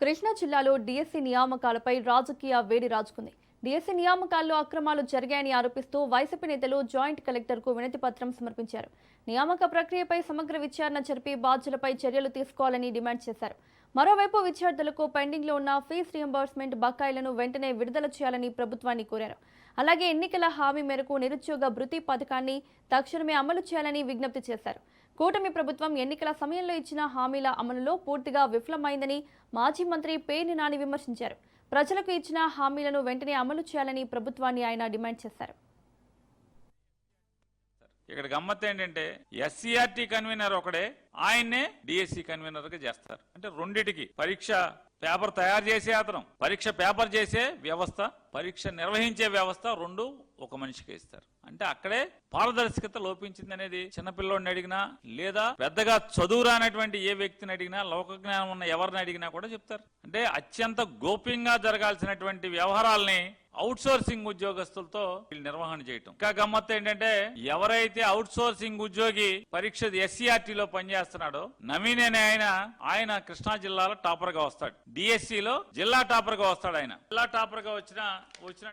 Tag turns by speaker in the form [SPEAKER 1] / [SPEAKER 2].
[SPEAKER 1] కృష్ణా జిల్లాలో డీఎస్సీ నియామకాలపై రాజకీయ వేడి రాజుకుంది. డీఎస్సీ నియామకాల్లో అక్రమాలు జరిగాయని ఆరోపిస్తూ వైసీపీ నేతలు జాయింట్ కలెక్టర్కు వినతి పత్రం సమర్పించారు. నియామక ప్రక్రియపై సమగ్ర విచారణ జరిపి బాధ్యులపై చర్యలు తీసుకోవాలని డిమాండ్ చేశారు. మరోవైపు విద్యార్థులకు పెండింగ్లో ఉన్న ఫీజు రియంబర్స్మెంట్ బకాయిలను వెంటనే విడుదల చేయాలని ప్రభుత్వాన్ని కోరారు. అలాగే ఎన్నికల హామీ మేరకు నిరుద్యోగ భృతి పథకాన్ని తక్షణమే అమలు చేయాలని విజ్ఞప్తి చేశారు. కూటమి ప్రభుత్వం ఎన్నికల సమయంలో ఇచ్చిన హామీల అమలులో పూర్తిగా విఫలమైందని మాజీ మంత్రి పేర్ని నాని విమర్శించారు. ప్రజలకు ఇచ్చిన హామీలను వెంటనే అమలు చేయాలని ప్రభుత్వాన్ని ఆయన డిమాండ్ చేశారు.
[SPEAKER 2] ఇక్కడ గమ్మత్ ఏంటంటే ఎస్సీఆర్టీ కన్వీనర్ ఒకడే, ఆయన్నే డిఎస్సి కన్వీనర్ గా చేస్తారు. అంటే రెండిటికి పరీక్ష పేపర్ తయారు చేసే అతను, పరీక్ష పేపర్ చేసే వ్యవస్థ, పరీక్ష నిర్వహించే వ్యవస్థ రెండు ఒక మనిషికి ఇస్తారు. అంటే అక్కడే పారదర్శకత లోపించింది అనేది చిన్నపిల్లోడిని అడిగినా లేదా పెద్దగా చదువు రానటువంటి ఏ వ్యక్తిని అడిగినా, లోక జ్ఞానం ఉన్న ఎవరిని అడిగినా కూడా చెప్తారు. అంటే అత్యంత గోప్యంగా జరగాల్సినటువంటి వ్యవహారాల్ని అవుట్ సోర్సింగ్ ఉద్యోగస్తులతో వీళ్ళు నిర్వహణ చేయటం. ఇంకా గమ్మత్తు ఏంటంటే ఎవరైతే అవుట్ సోర్సింగ్ ఉద్యోగి పరీక్ష ఎస్సీఆర్టీలో పనిచేస్తున్నాడో నవీన్ అనే ఆయన కృష్ణా జిల్లాలో టాపర్ గా వస్తాడు. డిఎస్సిలో జిల్లా టాపర్ గా వస్తాడు. ఆయన జిల్లా టాపర్ గా వచ్చిన